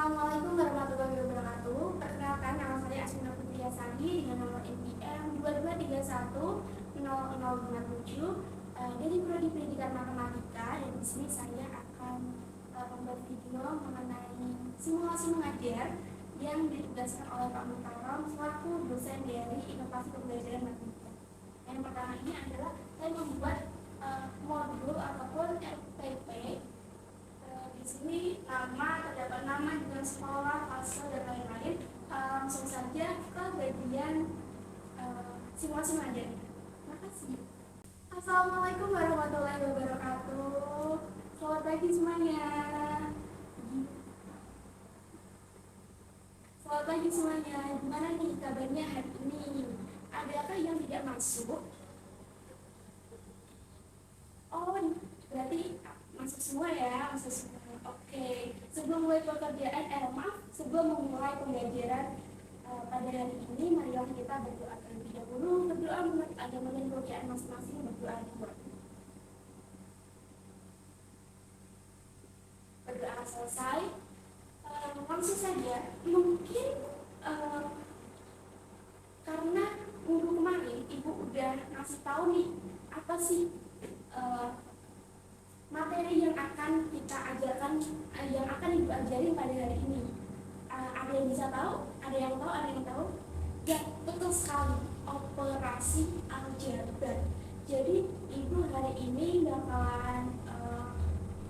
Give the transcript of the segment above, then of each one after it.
Assalamualaikum warahmatullahi wabarakatuh. Perkenalkan, nama saya Asmina Putri Sandi dengan nomor NPM 22310057 dari Prodi Pendidikan Matematika, dan di sini saya akan membuat video mengenai simulasi mengajar yang ditugaskan oleh Pak Mutarom selaku dosen dari Inovasi Pembelajaran Matematika. Yang pertama ini adalah saya membuat modul ataupun RPP. Di sini terdapat nama dengan sekolah, fase, dan lain-lain. Langsung saja ke bagian simulasi mengajar. Terima kasih. Assalamualaikum warahmatullahi wabarakatuh. Selamat pagi semuanya. Selamat pagi semuanya. Gimana nih kabarnya hari ini? Adakah yang tidak masuk? Oh, berarti masuk semua ya, masuk semua. Oke, sebelum memulai sebelum memulai pembelajaran pada hari ini, marilah kita berdoa terlebih dahulu. Berdoa menurut agama dan kepercayaan masing-masing, berdoa dulu. Berdoa selesai, langsung saja. Mungkin karena minggu kemarin ibu udah ngasih tahu nih apa sih materi yang akan kita ajarkan, yang akan ibu ajarin pada hari ini. Ada yang bisa tahu? Ada yang tahu? Ada yang tahu? Ya, betul sekali, operasi aljabar. Jadi ibu hari ini bakalan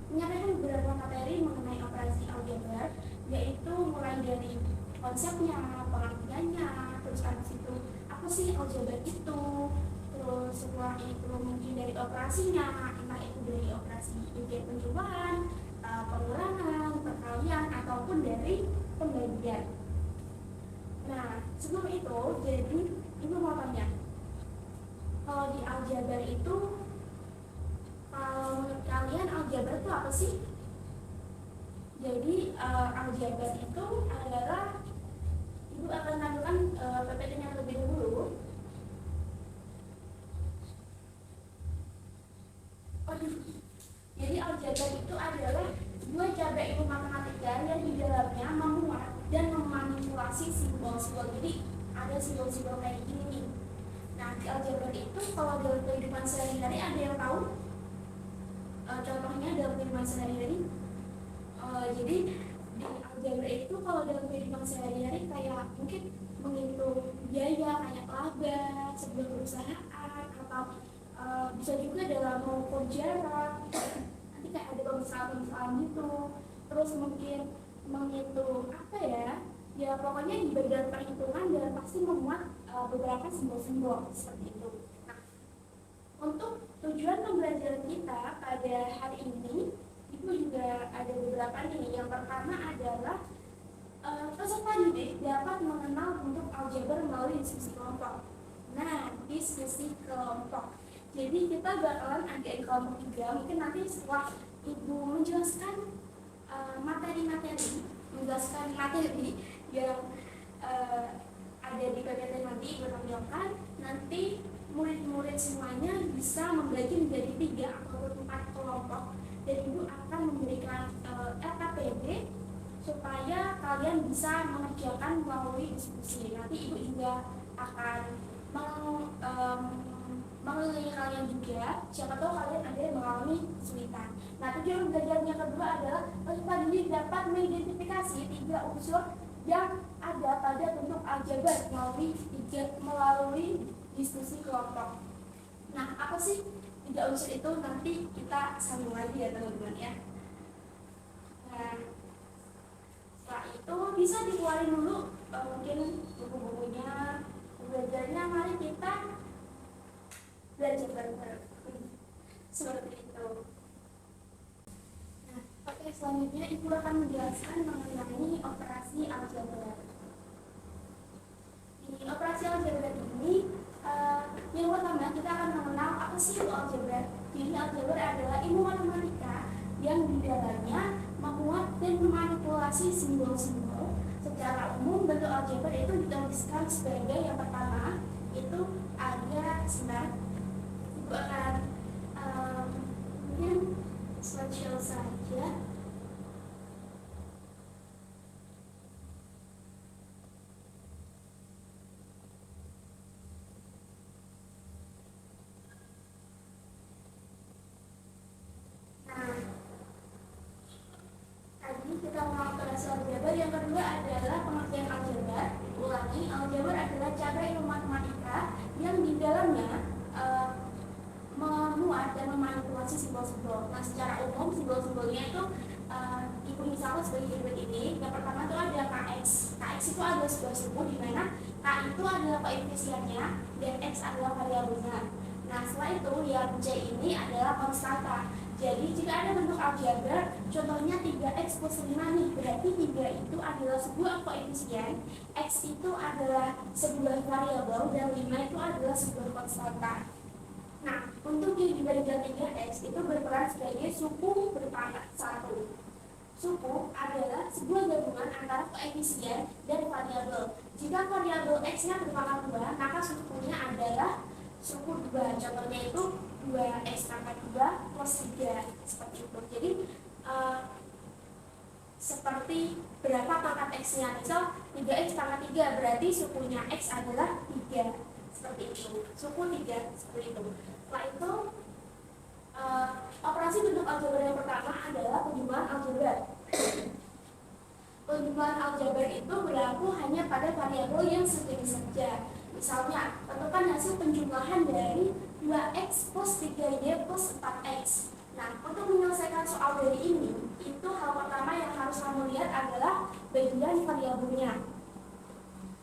menyampaikan beberapa materi mengenai operasi aljabar, yaitu mulai dari konsepnya, pengertiannya, terus habis itu apa sih aljabar itu, terus setelah itu mungkin dari operasinya, entah itu dari operasi ujian penjualan, pengulangan, perkalian, ataupun dari pembagian. Nah, sebelum itu, jadi ibu mau tanya, kalau di aljabar itu, kalau menurut kalian aljabar itu apa sih? Jadi aljabar itu adalah, ibu akan tampilkan PPT-nya terlebih dahulu. Jadi aljabar itu adalah dua cabang ilmu matematika yang di dalamnya memuat dan memanipulasi simbol-simbol. Jadi ada simbol-simbol kayak gini nih. Nah, di aljabar itu kalau dalam kehidupan sehari-hari ada yang tahu? Contohnya dalam kehidupan sehari-hari. Jadi di aljabar itu kalau dalam kehidupan sehari-hari kayak mungkin menghitung biaya kayak laba, sebuah perusahaan, atau bisa juga dalam mengukur jarak, nanti kayak ada pemisahan gitu. Terus mungkin menghitung apa ya pokoknya di bagian perhitungan dan pasti memuat beberapa simbol-simbol seperti itu. Nah, untuk tujuan pembelajaran kita pada hari ini, itu juga ada beberapa nih. Yang pertama adalah peserta didik dapat mengenal bentuk aljabar melalui diskusi kelompok. Nah, diskusi kelompok. Jadi kita bakalan adain kelompok 3. Mungkin nanti setelah ibu menjelaskan materi yang ada di PPT nanti ibu tampilkan, nanti murid-murid semuanya bisa membagi menjadi 3 atau 4 kelompok, dan ibu akan memberikan RKPD supaya kalian bisa mengerjakan melalui diskusi. Nanti ibu juga akan mengelilingi kalian juga, siapa tahu kalian ada yang mengalami kesulitan. Nah, tujuan belajar yang kedua adalah peserta didik dapat mengidentifikasi 3 unsur yang ada pada bentuk aljabar melalui diskusi kelompok. Nah, apa sih 3 unsur itu? Nanti kita sambung lagi ya teman-teman ya. Nah, setelah itu bisa dikeluarin dulu mungkin buku-bukunya, belajarnya. Mari kita belajar bareng-bareng seperti itu. Nah, oke, selanjutnya ibu akan menjelaskan mengenai operasi aljabar. Di operasi aljabar ini, yang pertama kita akan mengenal apa sih itu aljabar. Jadi aljabar adalah ilmu matematika yang di dalamnya memuat dan memanipulasi simbol-simbol. Secara umum bentuk aljabar itu dituliskan sebagai, yang pertama itu ada sebentar, ibu akan mungkin slideshow saja. operasi aljabar. Yang kedua adalah pengertian aljabar. Ulangi, aljabar adalah cara ilmu matematika yang di dalamnya memuat dan memanipulasi simbol-simbol. Nah, secara umum simbol-simbolnya itu ibu misalnya sebagai berikut ini. Yang pertama itu ada KX. KX itu ada sebuah suku di mana K itu adalah koefisiennya dan X adalah variabelnya. Nah, setelah itu yang C ini adalah konstanta. Jadi jika ada bentuk aljabar, contohnya 3x plus 5 nih, berarti 3 itu adalah sebuah koefisien, x itu adalah sebuah variabel, dan 5 itu adalah sebuah konstanta. Nah, untuk yang diberikan 3x itu berperan sebagai suku berpangkat 1. Suku adalah sebuah gabungan antara koefisien dan variabel. Jika variabel x-nya berpangkat 2, maka sukunya adalah suku 2. Contohnya itu 2x pangkat 2 plus 3, seperti itu. Jadi seperti berapa pangkat x-nya, misal 3x pangkat 3, berarti sukunya x adalah 3, seperti itu. Suku 3, seperti itu. Setelah itu operasi bentuk aljabar yang pertama adalah penjumlahan aljabar. Penjumlahan aljabar itu berlaku hanya pada variabel yang sejenis saja. Misalnya, tentukan hasil penjumlahan dari 2x plus 3y plus 4x. Nah, untuk menyelesaikan soal dari ini, itu hal pertama yang harus kamu lihat adalah bagian variabelnya.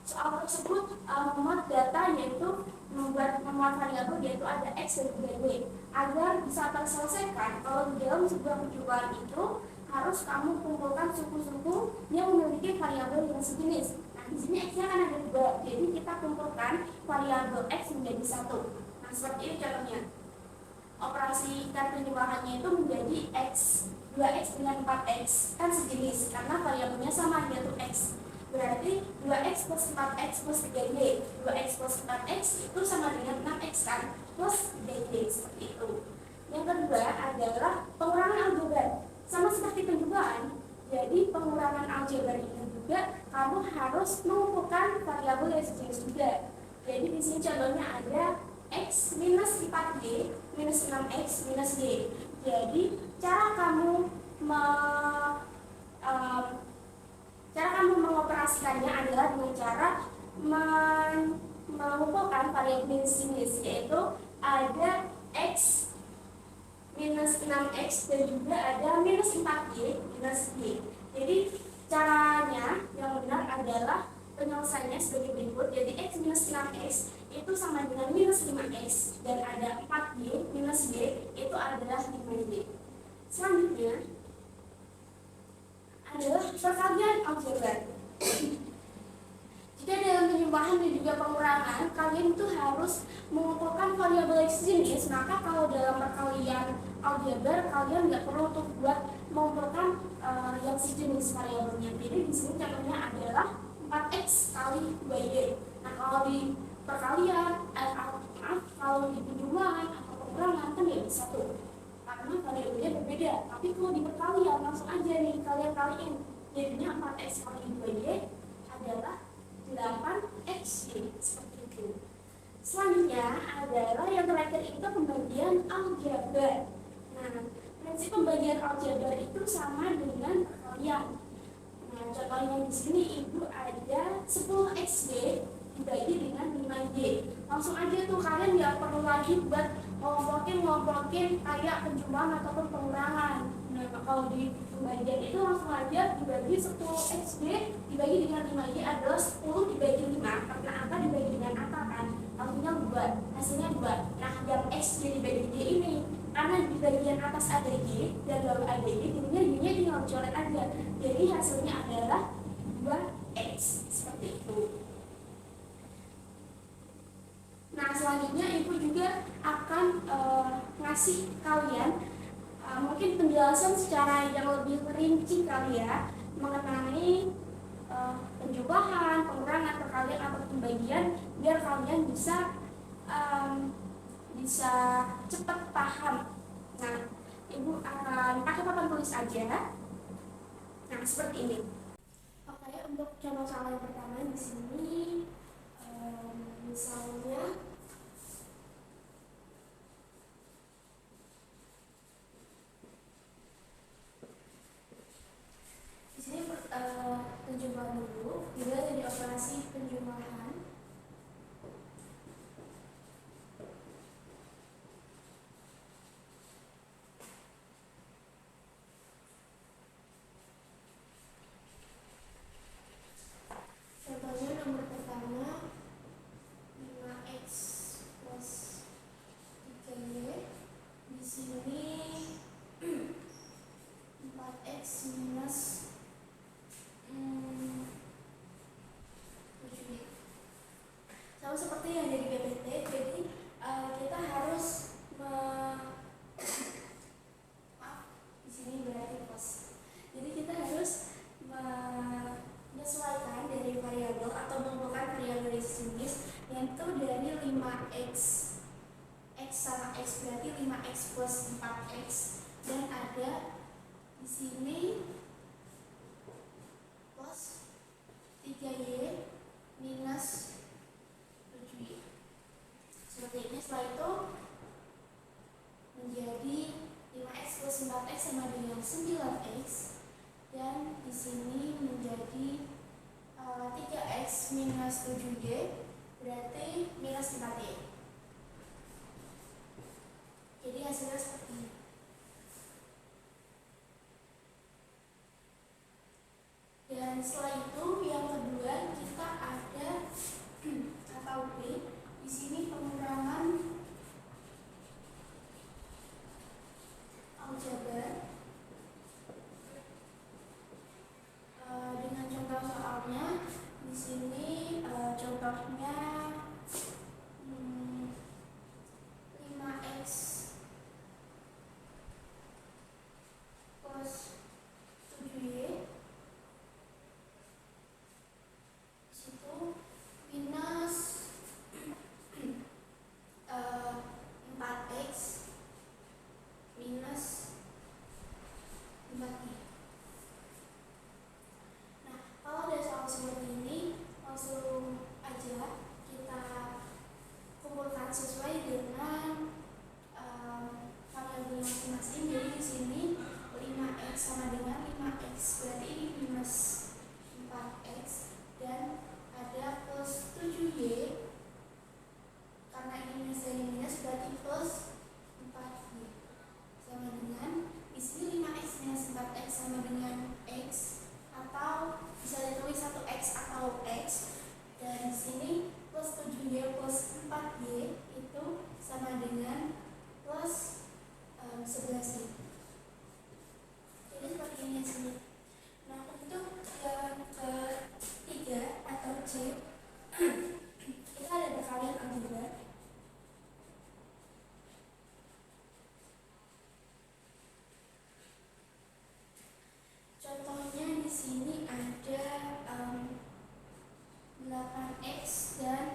Soal tersebut memuat data, yaitu memuat variabel, yaitu ada x dan juga y. Agar bisa terselesaikan, kalau di dalam sebuah penjumlahan itu harus kamu kumpulkan suku-suku yang memiliki variabel yang sejenis. Nah, di sini x-nya kan ada 2, jadi kita kumpulkan variabel x menjadi 1. Nah, seperti ini contohnya. Operasi penjumlahannya itu menjadi x, 2x dengan 4x, kan sejenis karena variabelnya sama, yaitu x. Berarti 2x plus 4x plus 3y. 2x plus 4x itu sama dengan 6x kan, plus 3y, seperti itu. Yang kedua adalah pengurangan aljabar. Sama seperti penjumlahan, jadi pengurangan aljabar ini juga kamu harus mengumpulkan variabel yang sejenis juga. Jadi di sini contohnya ada x minus 4y minus 6x minus y. Jadi cara kamu mengoperasikannya adalah dengan cara mengumpulkan variabel jenis, yaitu ada x minus 6x dan juga ada minus 4y minus y. Jadi caranya yang benar adalah penyelesaiannya sebagai berikut. Jadi x minus 6x itu sama dengan minus 5x dan ada 4y minus y itu adalah 5y. Selanjutnya adalah perkalian aljabar. Jika dalam penjumlahan dan juga pengurangan kalian itu harus mengumpulkan variabel x jenis, maka kalau dalam perkalian aljabar kalian nggak perlu untuk buat mengumpulkan yang sejenis variabelnya. Jadi di sini contohnya adalah 4x kali 2y. Nah, kalau di perkalian kalau di penjumlahan atau pengurangan kan ya bisa tuh, karena variabelnya berbeda. Tapi kalau di perkalian langsung aja nih kalian kaliin, jadinya 4x kali 2y adalah 8x, seperti itu. Selanjutnya adalah yang terakhir itu pembagian aljabar. Nah, prinsip pembagian aljabar itu sama dengan perkalian. Nah, contohnya di sini ibu ada 10xy dibagi dengan 5y. Langsung aja tuh, kalian nggak perlu lagi buat ngomongin kayak penjumlahan ataupun pengurangan. Nah, kalau di pembagian itu langsung aja dibagi 10xy dibagi dengan 5y adalah 10 dibagi 5, karena angka dibagi dengan angka kan, langsungnya 2, hasilnya 2. Nah, yang x dibagi y ini, karena di bagian atas ada y dan bawah ada y, jadinya y-nya tinggal dicoret aja, jadi hasilnya adalah 2x, seperti itu. Nah, selanjutnya ibu juga akan ngasih kalian mungkin penjelasan secara yang lebih rinci kali ya mengenai penjumlahan, pengurangan, perkalian atau pembagian, biar kalian bisa cepat paham. Nah, ibu akan pakai papan tulis aja. Nah, seperti ini. Oke, untuk contoh soal yang pertama di sini misalnya di sini penjumlahan dulu, dimulai dari operasi penjumlahan. Contohnya nomor pertama 5x plus 3y, di sini 4x minus 7y. Sama seperti yang dari PPT, jadi kita harus di sini berarti plus. Jadi kita harus menyesuaikan dari variabel atau mengumpulkan variabel jenis yaitu dari 5x x sama x berarti 5x plus 4x, dan ada di sini plus 3y minus 7y. Seperti ini. Setelah itu menjadi 5x plus 4x sama dengan 9x, dan di sini menjadi 3x minus 7y berarti minus 4y. Jadi hasilnya seperti ini. Dan setelah itu yang kedua kita ada atau B. Di sini pengurangan aljabar. Dengan contoh soalnya di sini contohnya 5x plus 7y situ minus 4x minus 4y. Nah, kalau ada soal seperti ini langsung aja kita kumpulkan sesuai dengan variabel masing-masing. Jadi di sini 5x sama dengan 5x berarti ini minus 4x, dan ada plus 7y karena ini minus dan ini minus berarti plus 4y sama dengan di sini 5x minus 4x sama dengan x, atau bisa ditulis 1x atau x, dan di sini plus 7y plus 4y itu sama dengan plus 11y. Jadi seperti ini hasilnya. Nah, untuk yang ketiga atau C, kita ada perkalian aljabar. Contohnya di sini ada 8x dan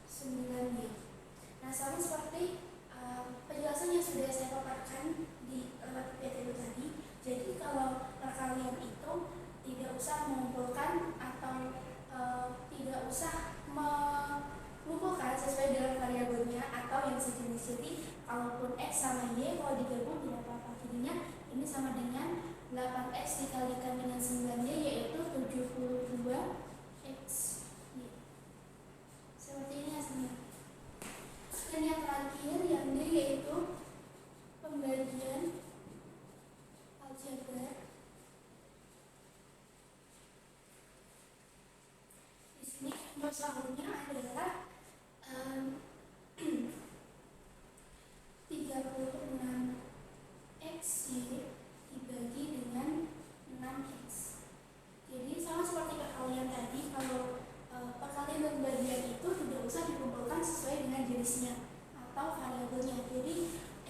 9y. Nah, sama seperti penjelasannya sudah saya paparkan di PPT tadi. Jadi kalau perkalian itu tidak usah mengumpulkan atau tidak usah mengumpulkan sesuai dengan variabelnya atau yang sejenis. Jadi kalaupun x sama y kalau digabung tidak apa-apa. Jadinya ini sama dengan 8x dikalikan dengan 9y yaitu 72x. Seperti ini hasilnya. Dan yang terakhir yang D yaitu pembagian aljabar. Di sini masalahnya adalah 36xy dibagi dengan 6x. Jadi sama seperti perkalian tadi, kalau perkalian dan pembagian itu tidak usah dikumpulkan sesuai dengan jenisnya atau variabelnya. Jadi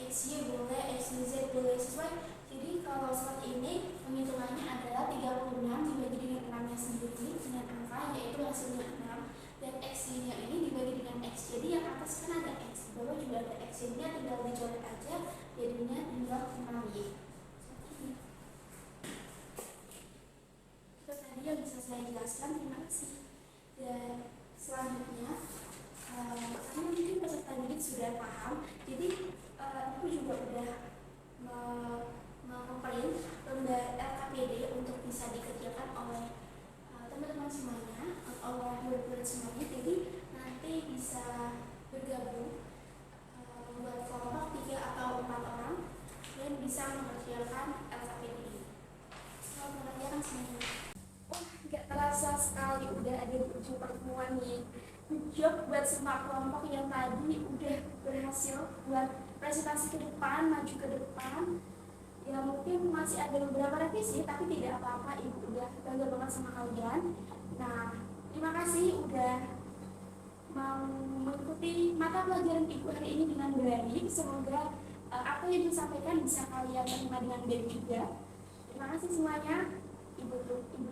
xy boleh, xyz boleh sesuai. Jadi kalau seperti ini penghitungannya adalah 36 dibagi dengan 6 nya sendiri dengan angka yaitu hasilnya 6, dan xy nya ini dibagi dengan x. Jadi yang atas kan ada x, bawah juga ada x, jadinya tinggal dicoret aja, jadinya tinggal 6y. Itu tadi yang bisa saya jelaskan. Terima kasih. Dan selanjutnya karena mungkin peserta didik sudah paham, jadi aku juga udah memprint lembar LKPD untuk bisa dikerjakan oleh teman-teman semuanya, Allah murid-murid semuanya, jadi nanti bisa bergabung buat kelompok 3 atau 4 orang dan bisa mengerjakan LKPD ini. Selamat mengerjakan semuanya. Gak terasa sekali udah ada di ujung pertemuan nih. Good job buat semua kelompok yang tadi udah berhasil buat presentasi ke depan, maju ke depan. Ya mungkin masih ada beberapa revisi, tapi tidak apa-apa, Ibu udah bangga banget sama kalian. Nah, terima kasih udah mau mengikuti mata pelajaran Ibu hari ini dengan baik. Semoga apa yang disampaikan bisa kalian terima dengan baik juga. Terima kasih semuanya. Ibu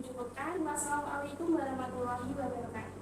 cukupkan. Wassalamualaikum warahmatullahi wabarakatuh.